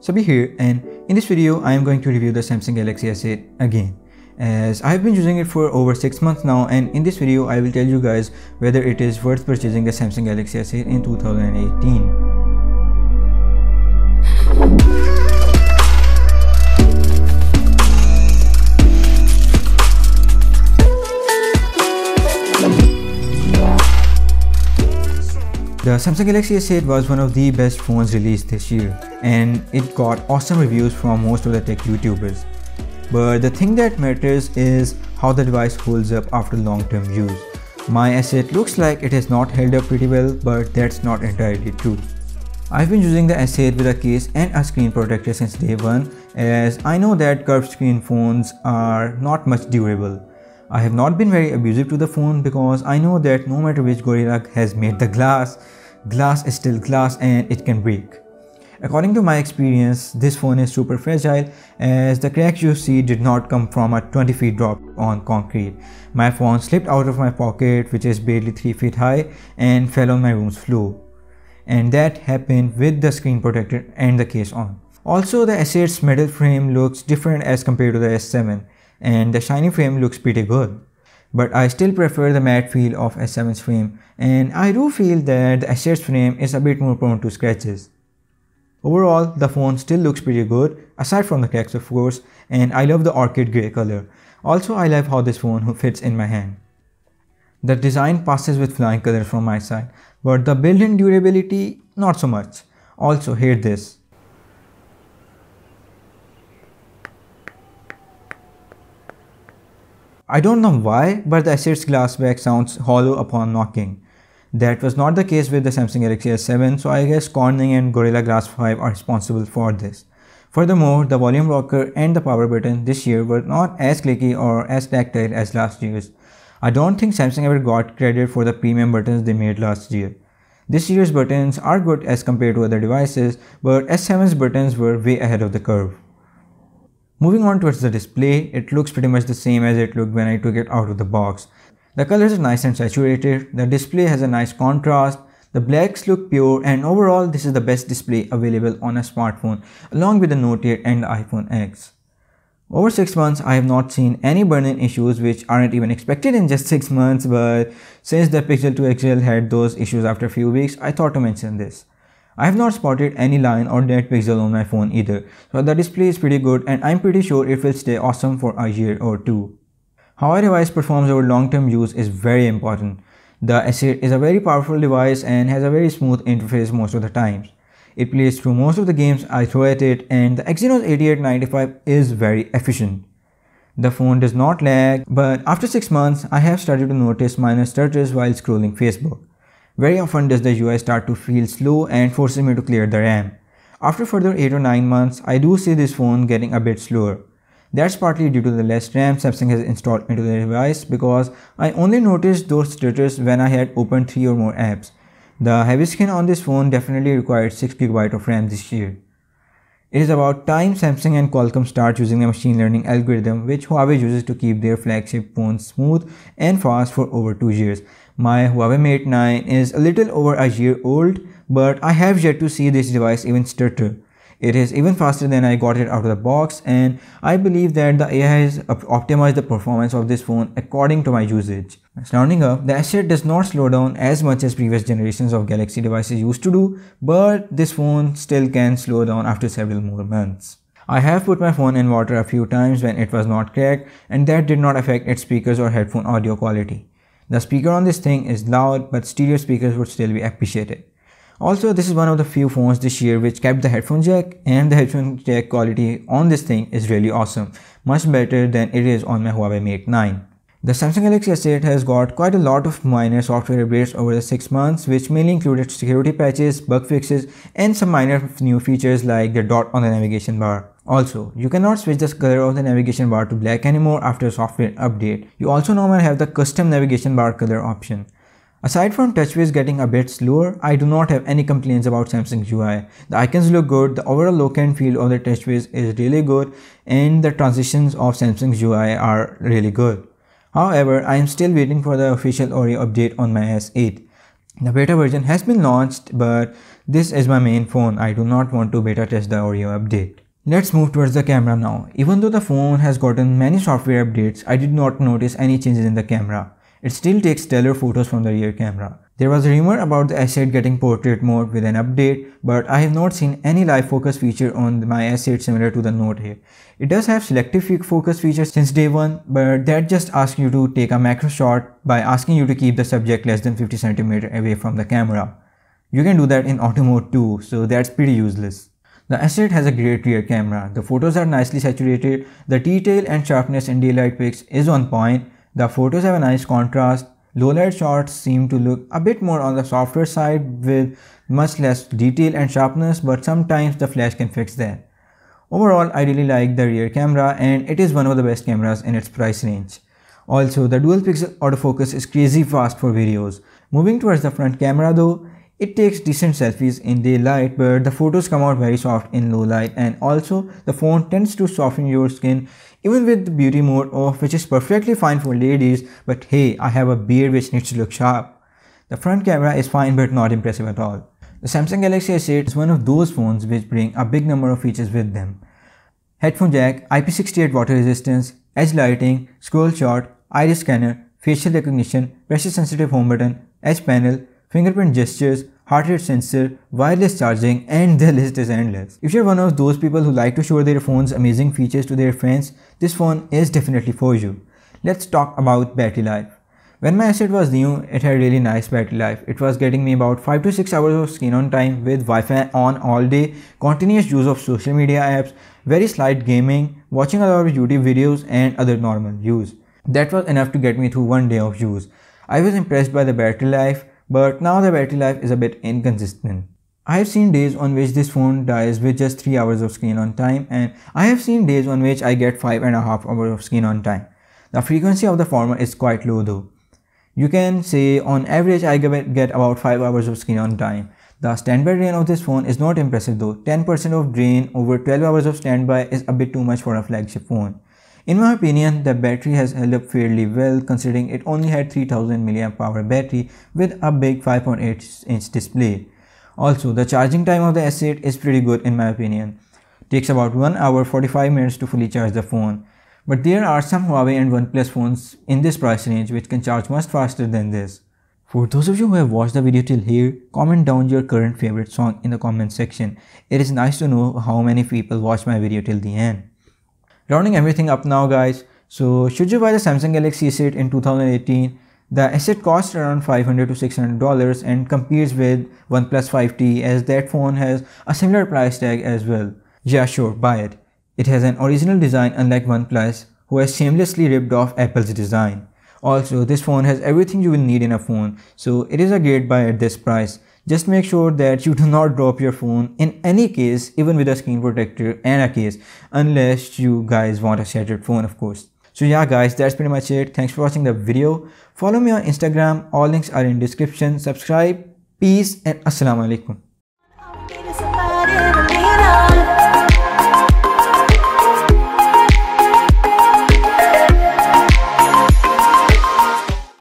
Sabeeh here, and in this video I am going to review the Samsung Galaxy S8 again, as I have been using it for over 6 months now, and in this video I will tell you guys whether it is worth purchasing the Samsung Galaxy S8 in 2018. The Samsung Galaxy S8 was one of the best phones released this year, and it got awesome reviews from most of the tech YouTubers. But the thing that matters is how the device holds up after long-term use. My S8 looks like it has not held up pretty well, but that's not entirely true. I've been using the S8 with a case and a screen protector since day one, as I know that curved screen phones are not much durable. I have not been very abusive to the phone because I know that no matter which gorilla has made the glass is still glass and it can break. According to my experience, this phone is super fragile, as the cracks you see did not come from a 20 feet drop on concrete. My phone slipped out of my pocket, which is barely 3 feet high, and fell on my room's floor. And that happened with the screen protector and the case on. Also, the S8's metal frame looks different as compared to the S7. And the shiny frame looks pretty good. But I still prefer the matte feel of S7's frame, and I do feel that the S8's frame is a bit more prone to scratches. Overall, the phone still looks pretty good, aside from the cracks of course, and I love the orchid grey color. Also, I love how this phone fits in my hand. The design passes with flying colors from my side, but the built-in durability, not so much. Also, hear this. I don't know why, but the S8's glass back sounds hollow upon knocking. That was not the case with the Samsung Galaxy S7, so I guess Corning and Gorilla Glass 5 are responsible for this. Furthermore, the volume rocker and the power button this year were not as clicky or as tactile as last year's. I don't think Samsung ever got credit for the premium buttons they made last year. This year's buttons are good as compared to other devices, but S7's buttons were way ahead of the curve. Moving on towards the display, it looks pretty much the same as it looked when I took it out of the box. The colors are nice and saturated, the display has a nice contrast, the blacks look pure, and overall this is the best display available on a smartphone along with the Note 8 and the iPhone X. Over 6 months I have not seen any burn-in issues, which aren't even expected in just 6 months, but since the Pixel 2 XL had those issues after a few weeks, I thought to mention this. I have not spotted any line or dead pixel on my phone either, so the display is pretty good and I'm pretty sure it will stay awesome for a year or two. How a device performs over long-term use is very important. The S8 is a very powerful device and has a very smooth interface most of the times. It plays through most of the games I throw at it, and the Exynos 8895 is very efficient. The phone does not lag, but after 6 months I have started to notice minor stutters while scrolling Facebook. Very often does the UI start to feel slow and forces me to clear the RAM. After further 8 or 9 months, I do see this phone getting a bit slower. That's partly due to the less RAM Samsung has installed into the device, because I only noticed those stutters when I had opened 3 or more apps. The heavy skin on this phone definitely required 6GB of RAM this year. It is about time Samsung and Qualcomm start using the machine learning algorithm which Huawei uses to keep their flagship phones smooth and fast for over 2 years. My Huawei Mate 9 is a little over a year old, but I have yet to see this device even stutter. It is even faster than I got it out of the box, and I believe that the AI has optimized the performance of this phone according to my usage. Rounding up, the S8 does not slow down as much as previous generations of Galaxy devices used to do, but this phone still can slow down after several more months. I have put my phone in water a few times when it was not cracked, and that did not affect its speakers or headphone audio quality. The speaker on this thing is loud, but stereo speakers would still be appreciated. Also, this is one of the few phones this year which kept the headphone jack, and the headphone jack quality on this thing is really awesome, much better than it is on my Huawei Mate 9. The Samsung Galaxy S8 has got quite a lot of minor software updates over the 6 months, which mainly included security patches, bug fixes, and some minor new features like the dot on the navigation bar. Also, you cannot switch the color of the navigation bar to black anymore after a software update. You also normally have the custom navigation bar color option. Aside from TouchWiz getting a bit slower, I do not have any complaints about Samsung's UI. The icons look good, the overall look and feel of the TouchWiz is really good, and the transitions of Samsung's UI are really good. However, I am still waiting for the official Oreo update on my S8. The beta version has been launched, but this is my main phone. I do not want to beta test the Oreo update. Let's move towards the camera now. Even though the phone has gotten many software updates, I did not notice any changes in the camera. It still takes stellar photos from the rear camera. There was a rumor about the S8 getting portrait mode with an update, but I have not seen any live focus feature on my S8 similar to the Note here. It does have selective focus features since day one, but that just asks you to take a macro shot by asking you to keep the subject less than 50 cm away from the camera. You can do that in auto mode too, so that's pretty useless. The S8 has a great rear camera. The photos are nicely saturated, the detail and sharpness in daylight pics is on point, the photos have a nice contrast. Low-light shots seem to look a bit more on the softer side with much less detail and sharpness, but sometimes the flash can fix that. Overall, I really like the rear camera and it is one of the best cameras in its price range. Also, the dual pixel autofocus is crazy fast for videos. Moving towards the front camera though, it takes decent selfies in daylight, but the photos come out very soft in low light, and also the phone tends to soften your skin even with the beauty mode off, which is perfectly fine for ladies, but hey, I have a beard which needs to look sharp. The front camera is fine but not impressive at all. The Samsung Galaxy S8 is one of those phones which bring a big number of features with them. Headphone jack, IP68 water resistance, edge lighting, scroll shot, iris scanner, facial recognition, pressure sensitive home button, edge panel, fingerprint gestures, heart rate sensor, wireless charging, and the list is endless. If you're one of those people who like to show their phone's amazing features to their friends, this phone is definitely for you. Let's talk about battery life. When my S8 was new, it had really nice battery life. It was getting me about 5 to 6 hours of screen on time with Wi-Fi on all day, continuous use of social media apps, very slight gaming, watching a lot of YouTube videos, and other normal use. That was enough to get me through one day of use. I was impressed by the battery life, but now the battery life is a bit inconsistent. I have seen days on which this phone dies with just 3 hours of screen on time, and I have seen days on which I get 5.5 hours of screen on time. The frequency of the former is quite low though. You can say on average I get about 5 hours of screen on time. The standby drain of this phone is not impressive though. 10% of drain over 12 hours of standby is a bit too much for a flagship phone. In my opinion, the battery has held up fairly well considering it only had 3000 mAh battery with a big 5.8-inch display. Also, the charging time of the S8 is pretty good in my opinion. It takes about 1 hour 45 minutes to fully charge the phone. But there are some Huawei and OnePlus phones in this price range which can charge much faster than this. For those of you who have watched the video till here, comment down your current favorite song in the comment section. It is nice to know how many people watched my video till the end. Rounding everything up now guys, so should you buy the Samsung Galaxy S8 in 2018? The S8 costs around $500 to $600 and competes with OnePlus 5T as that phone has a similar price tag as well. Yeah sure, buy it. It has an original design unlike OnePlus, who has shamelessly ripped off Apple's design. Also, this phone has everything you will need in a phone, so it is a great buy at this price. Just make sure that you do not drop your phone in any case, even with a screen protector and a case, unless you guys want a shattered phone of course. So yeah guys, that's pretty much it. Thanks for watching the video. Follow me on Instagram, all links are in description. Subscribe, peace and assalamu alaikum.